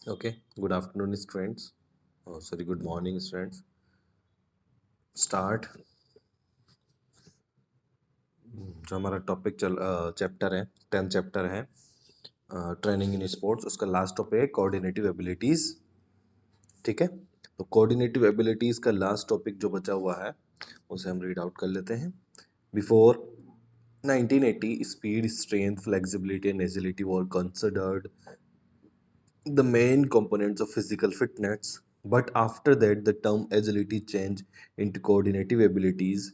Okay, good afternoon, students. Oh, sorry, good morning, students. Start जो हमारा topic chapter है 10th chapter है training in sports. उसका last topic है coordinative abilities. ठीक है, तो कोऑर्डिनेटिव एबिलिटीज का लास्ट टॉपिक जो बचा हुआ है उसे हम रीड आउट कर लेते हैं। Before 1980, speed, strength, flexibility and agility were considered the main components of physical fitness, but after that, the term agility changed into coordinative abilities.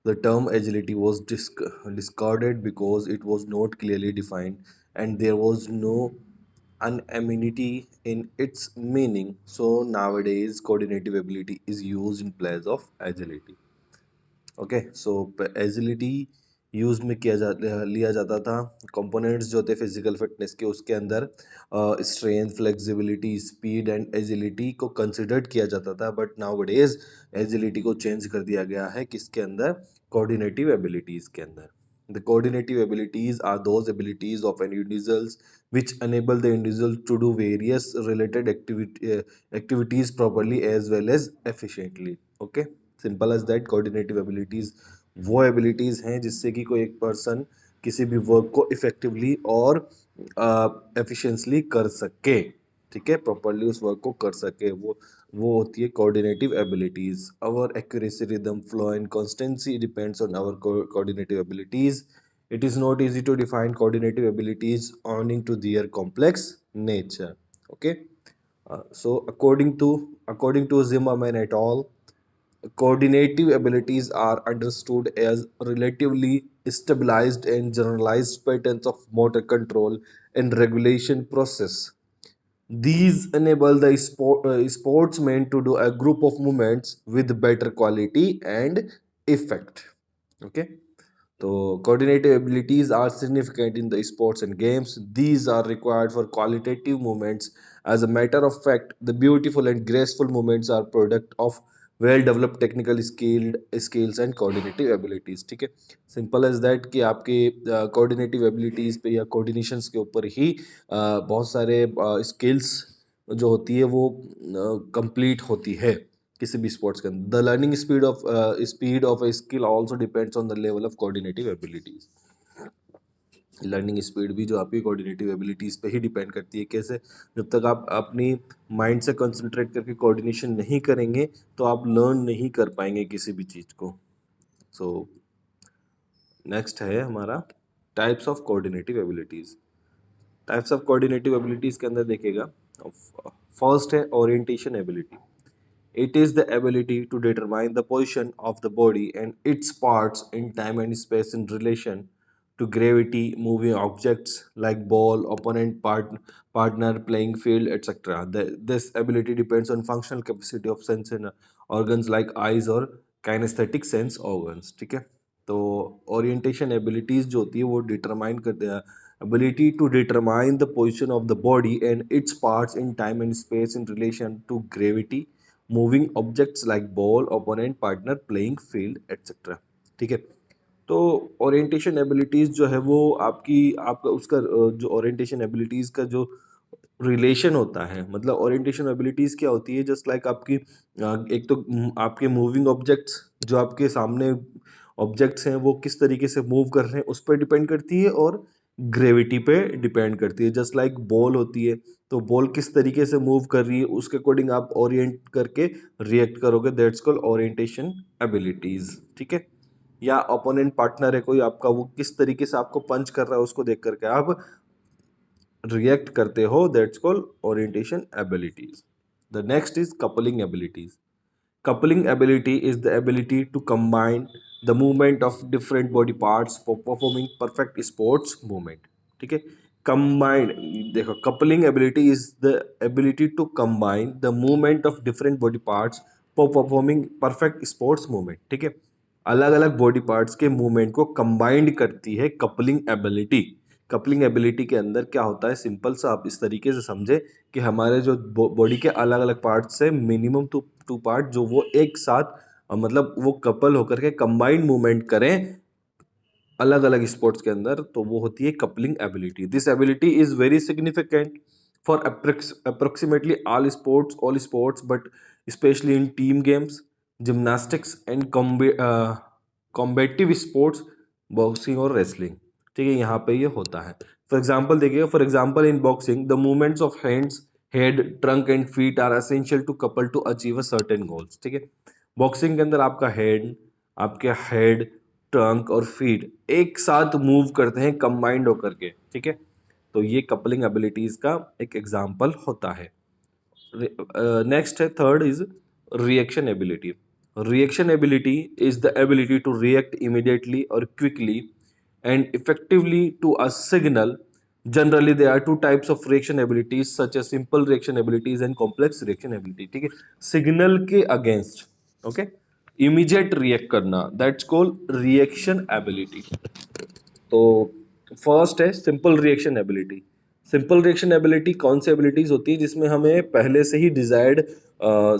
The term agility was discarded because it was not clearly defined and there was no unanimity in its meaning. So, nowadays, coordinative ability is used in place of agility. Okay, so agility use में लिया जाता था। Components जो थे physical fitness के, उसके अंदर strength, flexibility, speed and agility को कंसिडर्ड किया जाता था। बट नाउ डेज एजिलिटी को चेंज कर दिया गया है किसके अंदर? कोऑर्डिनेटिव एबिलिटीज के अंदर। The coordinative abilities are those abilities of an individuals which enable the individual to do various related activities properly as well as efficiently. Okay, simple as that. Coordinative abilities वो abilities हैं जिससे कि कोई एक person किसी भी work को effectively और एफिशिएंटली कर सके। ठीक है, प्रॉपरली उस वर्क को कर सके, वो होती है coordinative abilities. Our accuracy, rhythm, flow and consistency depends on our coordinative abilities. It is not easy to define coordinative abilities owing to their complex nature. Okay, so according to Zimmerman et al., coordinative abilities are understood as relatively stabilized and generalized patterns of motor control and regulation process. These enable the sportsman to do a group of movements with better quality and effect. Okay. So, coordinative abilities are significant in the sports and games. These are required for qualitative movements. As a matter of fact, the beautiful and graceful movements are product of well developed technical skills and coordinative abilities. ठीक है, simple as that कि आपके coordinative abilities पे या coordinations के ऊपर ही बहुत सारे स्किल्स जो होती है वो कंप्लीट होती है किसी भी स्पोर्ट्स के अंदर। The learning speed of a skill also depends on the level of coordinative abilities. Learning speed भी जो आपकी कोऑर्डिनेटिव एबिलिटीज़ पे ही डिपेंड करती है। कैसे? जब तक आप अपनी माइंड से कंसंट्रेट करके कोऑर्डिनेशन नहीं करेंगे तो आप लर्न नहीं कर पाएंगे किसी भी चीज़ को। सो नेक्स्ट है हमारा types of coordinative abilities. Types of coordinative abilities के अंदर देखिएगा, फर्स्ट है orientation ability. It is the ability to determine the position of the body and its parts in time and space in relation to gravity, moving objects like ball, partner, playing field, etc. This ability depends on functional capacity of sense and organs like eyes or kinesthetic sense organs. ठीक है, तो orientation abilities जो होती है वो determine करते हैं ability to determine the position of the body and its parts in time and space in relation to gravity, moving objects like ball, opponent, partner, playing field etcetera. ठीक है, तो orientation abilities जो है वो आपका उसका जो ओरिएंटेशन एबिलिटीज़ का जो रिलेशन होता है, मतलब ओरिएंटेशन एबिलिटीज़ क्या होती है? जस्ट लाइक आपकी एक तो आपके मूविंग ऑब्जेक्ट्स, जो आपके सामने ऑब्जेक्ट्स हैं वो किस तरीके से मूव कर रहे हैं उस पर डिपेंड करती है, और ग्रेविटी पे डिपेंड करती है। जस्ट लाइक बॉल होती है, तो बॉल किस तरीके से मूव कर रही है उसके अकॉर्डिंग आप ओरिएंट करके रिएक्ट करोगे, दैट्स कॉल्ड ओरिएंटेशन एबिलिटीज। ठीक है, या ओपोनेंट पार्टनर है कोई आपका, वो किस तरीके से आपको पंच कर रहा है उसको देख करके आप रिएक्ट करते हो, that's called orientation abilities. The next is coupling abilities. Coupling ability is the ability to combine the movement of different body parts for performing perfect sports movement. ठीक है, combine, देखो coupling ability is the ability to combine the movement of different body parts for performing perfect sports movement. ठीक है, अलग अलग body parts के movement को combined करती है कपलिंग एबिलिटी। कपलिंग एबिलिटी के अंदर क्या होता है, सिंपल सा आप इस तरीके से समझे कि हमारे जो बॉडी के अलग अलग पार्ट्स से मिनिमम टू पार्ट जो वो एक साथ मतलब वो कपल होकर के कंबाइंड मूवमेंट करें अलग अलग स्पोर्ट्स के अंदर, तो वो होती है coupling ability. This ability is very significant for approximately all sports, but especially in team games, gymnastics and combative sports, boxing और रेसलिंग। ठीक है, यहाँ पे ये होता है। फॉर एग्जाम्पल देखिएगा, for example in boxing the movements of hands, head, trunk and feet are essential to couple to achieve a certain goals. ठीक है, बॉक्सिंग के अंदर आपके हेड, ट्रंक और फीट एक साथ मूव करते हैं कंबाइंड होकर के। ठीक है, तो ये कपलिंग एबिलिटीज का एक एग्जाम्पल होता है। नेक्स्ट है, third is reaction ability. Reaction ability is the ability to react immediately और quickly and effectively to a signal. Generally there are two types of reaction abilities such as simple reaction abilities and complex reaction ability। ठीक है, signal के against, okay, immediate react करना, that's called reaction ability. तो first है simple reaction ability. Simple reaction ability कौन सी abilities होती है जिसमें हमें पहले से ही डिजायर्ड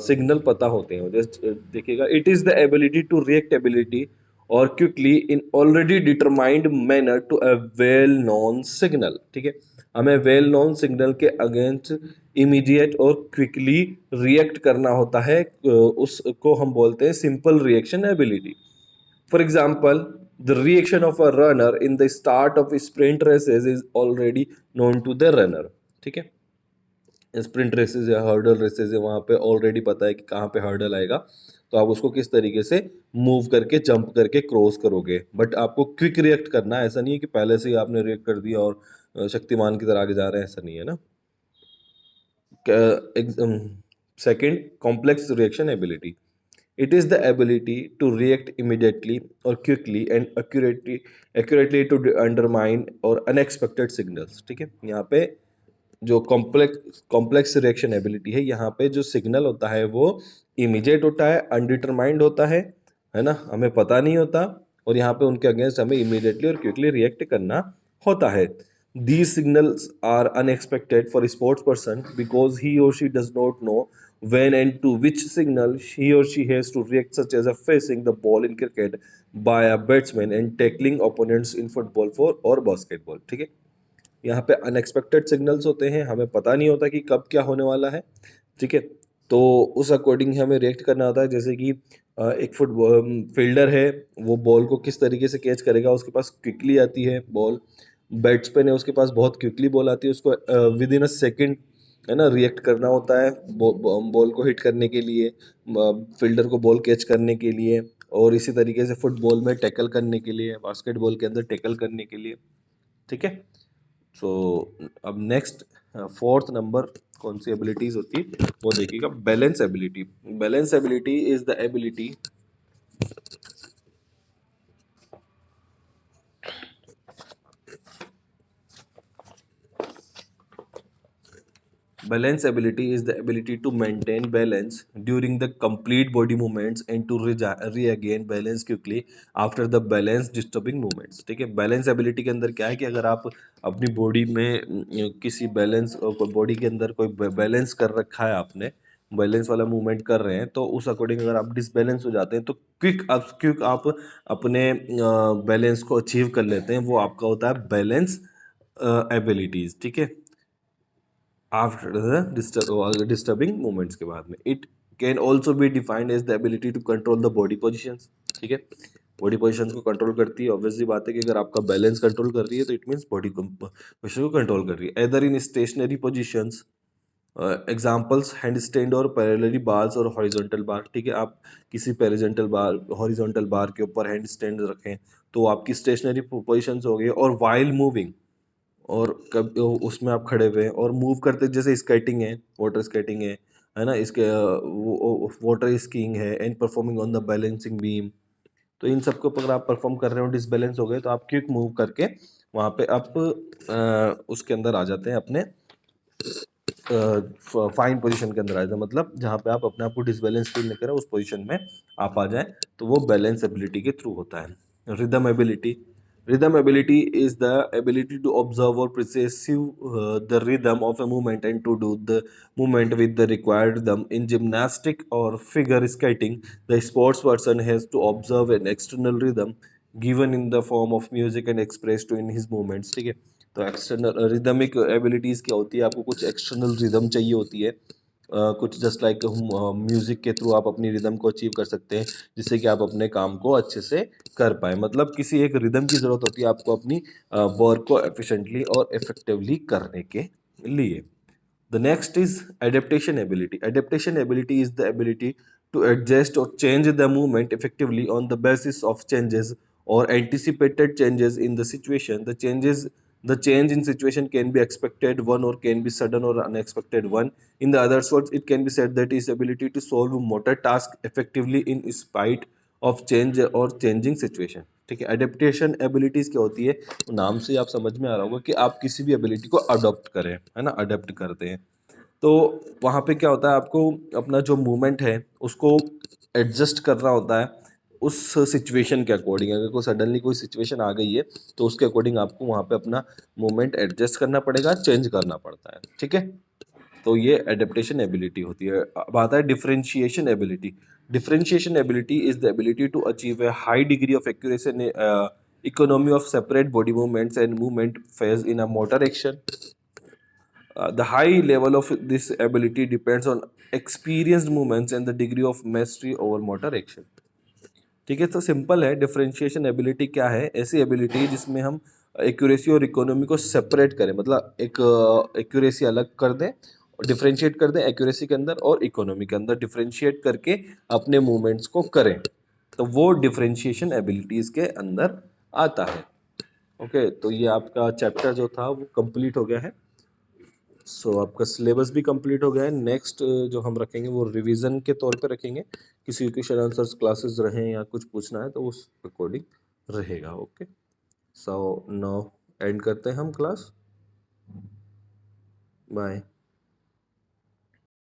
सिग्नल पता होते हैं। जैसे देखिएगा, it is the ability to react ability और quickly in already determined manner to a well known signal. ठीक है, हमें वेल नोन सिग्नल के अगेंस्ट इमीडिएट और क्विकली रिएक्ट करना होता है, उसको हम बोलते हैं simple reaction ability. For example, the reaction of a runner in the start of sprint races is already known to the runner। ठीक है, स्प्रिंट रेसेस या हर्डल रेसेस है, वहाँ पे ऑलरेडी पता है कि कहाँ पे हर्डल आएगा, तो आप उसको किस तरीके से मूव करके जंप करके क्रॉस करोगे। बट आपको क्विक रिएक्ट करना है, ऐसा नहीं है कि पहले से ही आपने रिएक्ट कर दिया और शक्तिमान की तरह आगे जा रहे हैं, ऐसा नहीं है ना। Second, complex reaction ability. It is the ability to react immediately or quickly and accurately to undermine or unexpected signals। ठीक है, यहाँ पे जो कॉम्प्लेक्स रिएक्शन एबिलिटी है, यहाँ पे जो सिग्नल होता है वो इमीडिएट होता है, अनडिटरमाइंड होता है ना, हमें पता नहीं होता, और यहाँ पे उनके अगेंस्ट हमें इमीडिएटली और क्विकली रिएक्ट करना होता है। These signals are unexpected for a sports person because he or she does not know when and to which signal he or she has to react, such as a facing the ball in cricket by a batsman and tackling opponents in football for or basketball। ठीक है, यहाँ पे unexpected signals होते हैं, हमें पता नहीं होता कि कब क्या होने वाला है। ठीक है, तो उस अकॉर्डिंग हमें रिएक्ट करना होता है। जैसे कि एक फुटबॉल फील्डर है, वो बॉल को किस तरीके से कैच करेगा, उसके पास क्विकली आती है बॉल। बैट्समैन है, उसके पास बहुत क्विकली बॉल आती है, उसको विद इन अ सेकेंड, है ना, रिएक्ट करना होता है बॉल को हिट करने के लिए, फील्डर को बॉल कैच करने के लिए, और इसी तरीके से फुटबॉल में टैकल करने के लिए, बास्केटबॉल के अंदर टैकल करने के लिए। ठीक है, सो अब नेक्स्ट फोर्थ नंबर कौन सी एबिलिटीज होती है वो देखिएगा, balance ability. Balance ability is the ability Balance ability is the ability to maintain balance during the complete body movements and to regain balance quickly after the balance disturbing movements। ठीक है, balance ability के अंदर क्या है कि अगर आप अपनी बॉडी में किसी बैलेंस, बॉडी के अंदर कोई बैलेंस कर रखा है, आपने बैलेंस वाला मूवमेंट कर रहे हैं, तो उस अकॉर्डिंग अगर आप डिसबैलेंस हो जाते हैं तो क्विक आप अपने बैलेंस को अचीव कर लेते हैं, वो आपका होता है बैलेंस एबिलिटीज। ठीक है, आफ्टर द डिस्टर्बिंग मूवमेंट्स के बाद में। It can also be defined as the ability to control the body positions. ठीक है, बॉडी पोजिशन को कंट्रोल करती है। ऑब्वियसली बात है कि अगर आपका बैलेंस कंट्रोल कर रही है तो इट मीन्स बॉडी पोजिशन को कंट्रोल कर रही है। Either in stationary positions, examples hand stand और पैरेलली बार्स और हॉरिजॉन्टल बार। ठीक है, आप किसी पैरेजेंटल बार, हॉरिजॉन्टल बार के ऊपर हैंड स्टैंड रखें तो आपकी स्टेशनरी पोजिशंस हो गई। और वाइल मूविंग, और कब उसमें आप खड़े हुए हैं और मूव करते, जैसे स्केटिंग है, वाटर स्केटिंग है ना, इसके वाटर स्कीइंग है, and performing on the balancing beam. तो इन सबके ऊपर अगर आप परफॉर्म कर रहे हो, डिसबैलेंस हो गए, तो आप क्विक मूव करके वहाँ पे आप उसके अंदर आ जाते हैं, अपने फाइन पोजीशन के अंदर आ जाते हैं, मतलब जहाँ पे आप अपने आप को डिसबैलेंस फील नहीं करें, उस पोजीशन में आप आ जाएं, तो वो बैलेंस एबिलिटी के थ्रू होता है। Rhythm ability. Rhythm ability is the ability to observe or perceive the rhythm of a movement and to do the movement with the required rhythm. In gymnastic or figure skating, the sports person has to observe an external rhythm given in the form of music and expressed in his movements। ठीक है, तो external rhythmic abilities क्या होती है, आपको कुछ external rhythm चाहिए होती है, कुछ जस्ट लाइक म्यूज़िक के थ्रू आप अपनी रिदम को अचीव कर सकते हैं, जिससे कि आप अपने काम को अच्छे से कर पाएँ। मतलब किसी एक रिदम की ज़रूरत होती है आपको अपनी वर्क को एफिशिएंटली और इफ़ेक्टिवली करने के लिए। The next is adaptation ability. Adaptation ability is the ability to adjust or change the movement effectively on the basis of changes or anticipated changes in the situation. The change in situation can be expected one or can be sudden or unexpected one. In the other words, it can be said that is ability to solve motor task effectively in spite of change or changing situation. ठीक है, adaptation abilities क्या होती है, नाम से आप समझ में आ रहा होगा कि आप किसी भी एबिलिटी को अडॉप्ट करें, है ना, अडेप्ट करते हैं। तो वहाँ पे क्या होता है, आपको अपना जो मूवमेंट है उसको एडजस्ट करना होता है उस सिचुएशन के अकॉर्डिंग। अगर कोई सडनली कोई सिचुएशन आ गई है तो उसके अकॉर्डिंग आपको वहाँ पे अपना मूवमेंट एडजस्ट करना पड़ेगा, चेंज करना पड़ता है। ठीक है, तो ये एडेप्टेशन एबिलिटी होती है। अब आता है differentiation ability. Differentiation ability is the ability to achieve a high degree of accuracy in economy of separate body movements and movement phase in a motor action. The high level of this ability depends on experienced movements and the degree of mastery over motor action. ठीक है, तो simple है। Differentiation ability क्या है, ऐसी ability जिसमें हम accuracy और इकोनॉमी को सेपरेट करें, मतलब एक एक्यूरेसी अलग कर दें, डिफरेंशिएट कर दें एक्यूरेसी के अंदर और इकोनॉमी के अंदर, डिफरेंशिएट करके अपने मूवमेंट्स को करें, तो वो डिफरेंशिएशन एबिलिटीज़ के अंदर आता है। ओके, तो ये आपका चैप्टर जो था वो कंप्लीट हो गया है। सो आपका सिलेबस भी कंप्लीट हो गया है। नेक्स्ट जो हम रखेंगे वो रिवीजन के तौर पे रखेंगे, किसी क्वेश्चन आंसर्स क्लासेस रहें या कुछ पूछना है तो उस अकॉर्डिंग रहेगा। ओके, सो नाउ एंड करते हैं हम क्लास। बाय।